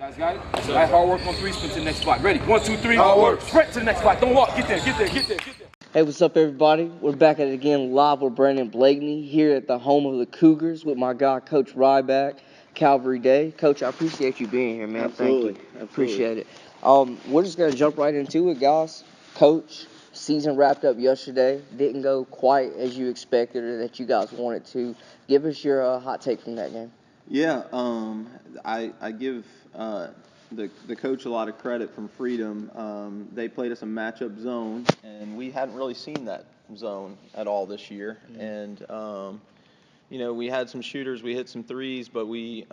Guys got it? All right, hard work on three, sprint to the next spot. Ready? 1, 2, 3. Hard work. Sprint to the next spot. Don't walk. Get there. Hey, what's up, everybody? We're back at it again live with Brandon Blakney here at the home of the Cougars with my guy, Coach Rybak, Calvary Day. Coach, I appreciate you being here, man. Absolutely. Thank you. Appreciate it. We're just going to jump right into it, guys. Coach, season wrapped up yesterday. Didn't go quite as you expected or that you guys wanted to. Give us your hot take from that game. Yeah, I give the coach a lot of credit from Freedom. They played us a matchup zone, and we hadn't really seen that zone at all this year. Mm-hmm. And we had some shooters, we hit some threes, but we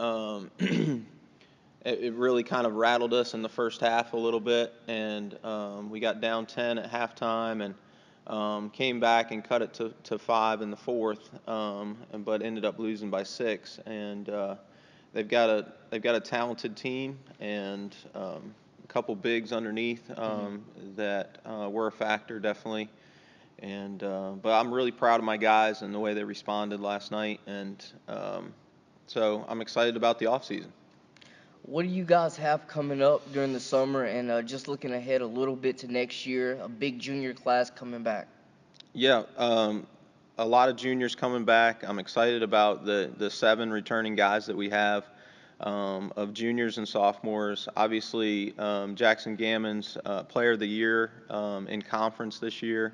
it really kind of rattled us in the first half a little bit, and we got down 10 at halftime, and came back and cut it to 5 in the fourth, but ended up losing by 6. And they've got a talented team and a couple bigs underneath that were a factor definitely. And but I'm really proud of my guys and the way they responded last night, and so I'm excited about the offseason. What do you guys have coming up during the summer, and just looking ahead a little bit to next year, a big junior class coming back? Yeah, a lot of juniors coming back. I'm excited about the 7 returning guys that we have of juniors and sophomores. Obviously, Jackson Gammon's Player of the Year in conference this year.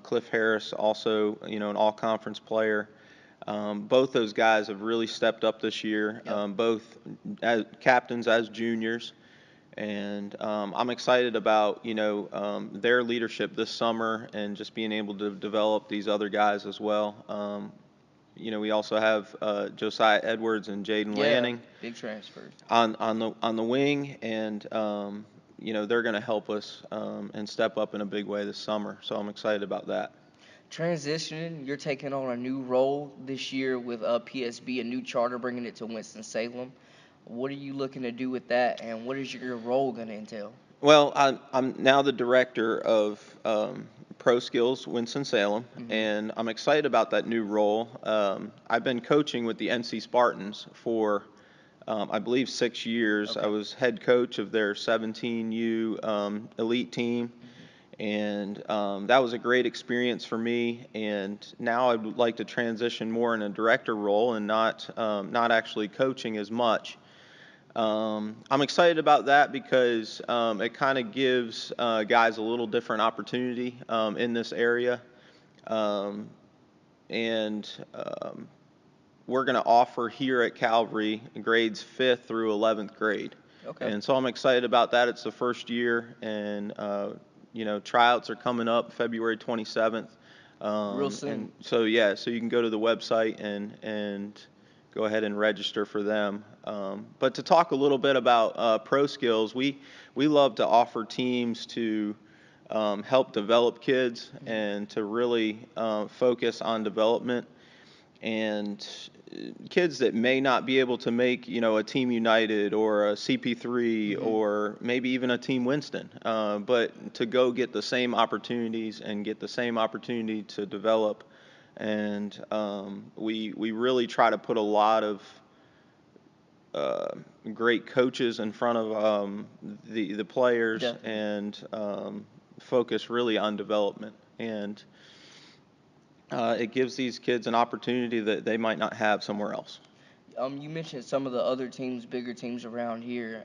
Cliff Harris also, an all-conference player. Both those guys have really stepped up this year, both as captains as juniors, and I'm excited about their leadership this summer and just being able to develop these other guys as well. We also have Josiah Edwards and Jaden Lanning, big transfers on the wing, and they're going to help us and step up in a big way this summer. So I'm excited about that. Transitioning, you're taking on a new role this year with PSB, a new charter, bringing it to Winston-Salem. What are you looking to do with that, and what is your role going to entail? Well, I'm now the director of Pro Skills Winston-Salem, and I'm excited about that new role. I've been coaching with the NC Spartans for, I believe, 6 years. Okay. I was head coach of their 17U elite team. And that was a great experience for me. And now I would like to transition more in a director role and not actually coaching as much. I'm excited about that because it kind of gives guys a little different opportunity in this area. And we're going to offer here at Calvary grades 5th through 11th grade. Okay. And so I'm excited about that. It's the first year, and tryouts are coming up February 27th. Real soon. And so you can go to the website and go ahead and register for them. But to talk a little bit about Pro Skills, we love to offer teams to help develop kids and to really focus on development. And kids that may not be able to make, a Team United or a CP3 or maybe even a Team Winston, but to go get the same opportunities and get the same opportunity to develop. And we really try to put a lot of great coaches in front of the players and focus really on development. And it gives these kids an opportunity that they might not have somewhere else. You mentioned some of the other teams, bigger teams around here,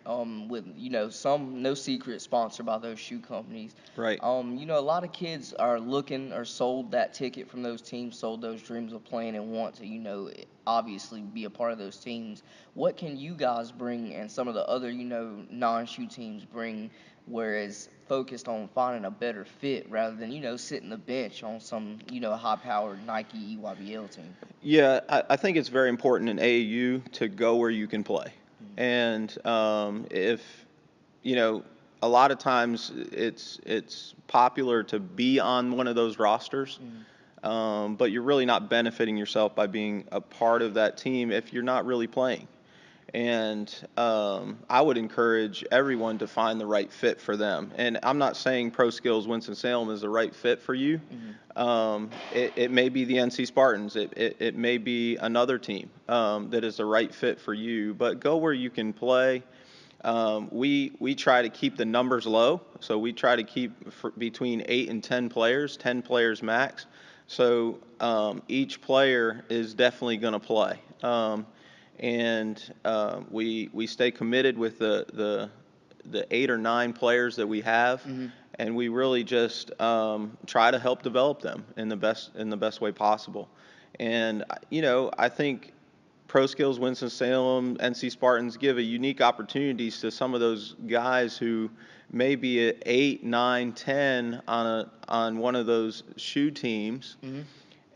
with some no secret sponsored by those shoe companies. Right. A lot of kids are looking or sold that ticket from those teams, sold those dreams of playing and want to obviously be a part of those teams. What can you guys bring and some of the other non-shoe teams bring, whereas focused on finding a better fit rather than sitting the bench on some high-powered Nike EYBL team? Yeah, I think it's very important in AAU to go where you can play. And if a lot of times it's popular to be on one of those rosters, but you're really not benefiting yourself by being a part of that team if you're not really playing. And I would encourage everyone to find the right fit for them. And I'm not saying Pro Skills Winston-Salem is the right fit for you. It may be the NC Spartans. It may be another team that is the right fit for you. But go where you can play. we try to keep the numbers low. So we try to keep between 8 and 10 players, 10 players max. So each player is definitely going to play. We stay committed with the 8 or 9 players that we have, and we really just try to help develop them in the best way possible. And I think Pro Skills, Winston-Salem, NC Spartans give a unique opportunities to some of those guys who may be at 8, 9, 10 on one of those shoe teams,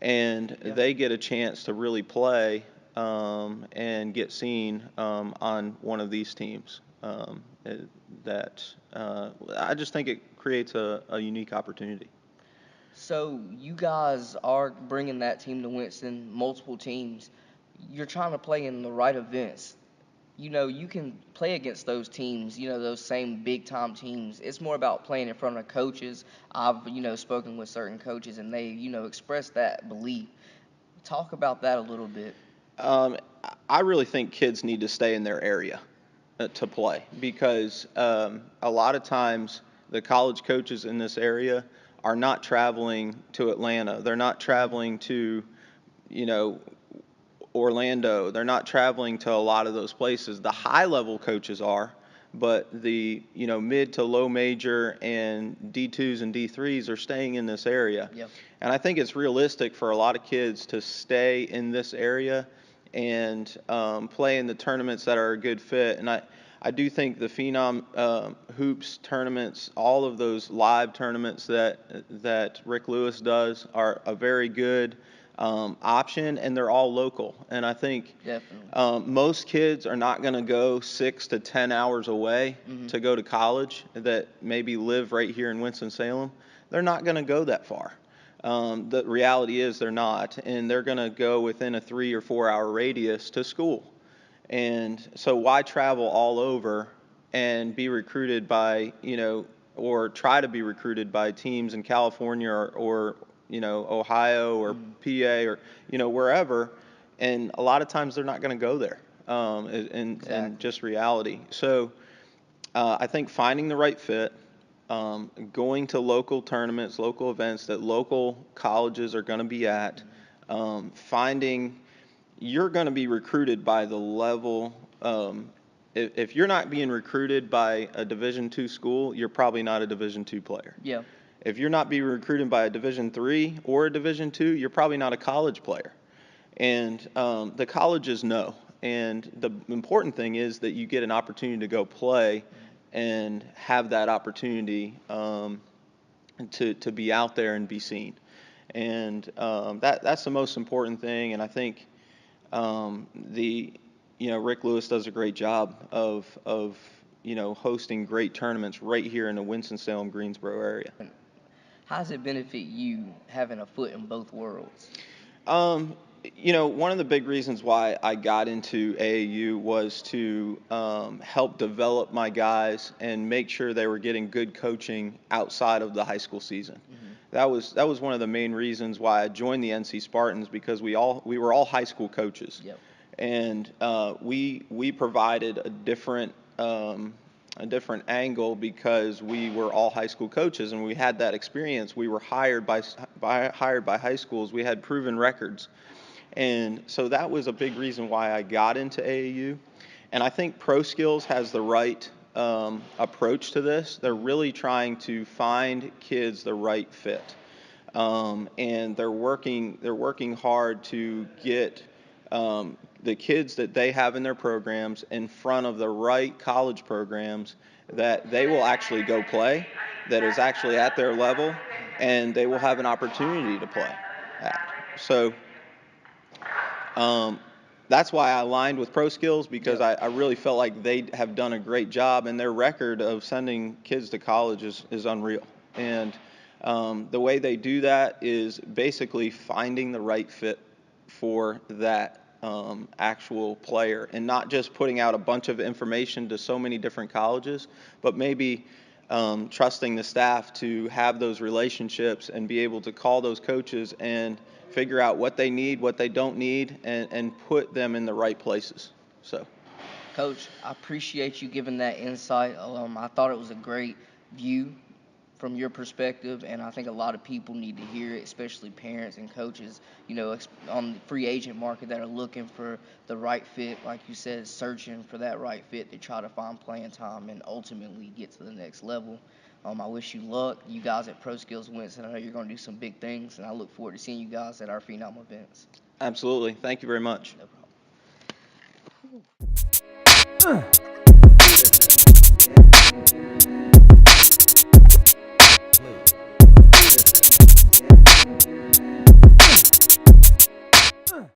and they get a chance to really play and get seen on one of these teams. I just think it creates a unique opportunity. So you guys are bringing that team to Winston, multiple teams. You're trying to play in the right events. You can play against those teams, those same big-time teams. It's more about playing in front of coaches. I've, spoken with certain coaches, and they, express that belief. Talk about that a little bit. I really think kids need to stay in their area to play, because a lot of times the college coaches in this area are not traveling to Atlanta. They're not traveling to, Orlando. They're not traveling to a lot of those places. The high-level coaches are, but the mid to low major and D2s and D3s are staying in this area. Yep. And I think it's realistic for a lot of kids to stay in this area and play in the tournaments that are a good fit. And I do think the Phenom Hoops tournaments, all of those live tournaments that Rick Lewis does, are a very good option, and they're all local. And I think most kids are not going to go 6 to 10 hours away to go to college that maybe live right here in Winston-Salem. They're not going to go that far. The reality is they're not, and they're going to go within a 3 or 4 hour radius to school. And so why travel all over and be recruited by, or try to be recruited by teams in California or Ohio or PA or, wherever. And a lot of times they're not going to go there in just reality. So I think finding the right fit, going to local tournaments, local events that local colleges are going to be at, you're going to be recruited by the level. If you're not being recruited by a Division II school, you're probably not a Division II player. Yeah. If you're not being recruited by a Division III or a Division II, you're probably not a college player. And the colleges know. And the important thing is that you get an opportunity to go play and have that opportunity to be out there and be seen. And that's the most important thing. And I think Rick Lewis does a great job of hosting great tournaments right here in the Winston-Salem, Greensboro area. How does it benefit you having a foot in both worlds? One of the big reasons why I got into AAU was to help develop my guys and make sure they were getting good coaching outside of the high school season. That was one of the main reasons why I joined the NC Spartans, because we were all high school coaches. Yep. And we provided a different angle because we were all high school coaches and we had that experience. We were hired by high schools. We had proven records. And so that was a big reason why I got into AAU. And I think Pro Skills has the right approach to this. They're really trying to find kids the right fit. And they're working hard to get the kids that they have in their programs in front of the right college programs that they will actually go play, that is actually at their level, and they will have an opportunity to play at. So that's why I aligned with Pro Skills, because I really felt like they have done a great job, and their record of sending kids to college is unreal. And the way they do that is basically finding the right fit for that actual player, and not just putting out a bunch of information to so many different colleges, but maybe trusting the staff to have those relationships and be able to call those coaches and figure out what they need, what they don't need, and put them in the right places. So Coach, I appreciate you giving that insight. I thought it was a great view from your perspective, and I think a lot of people need to hear it, especially parents and coaches, on the free agent market that are looking for the right fit, like you said, searching for that right fit to try to find playing time and ultimately get to the next level. I wish you luck. You guys at Pro Skills Winston, I know you're going to do some big things, and I look forward to seeing you guys at our Phenom events. Absolutely. Thank you very much. No problem.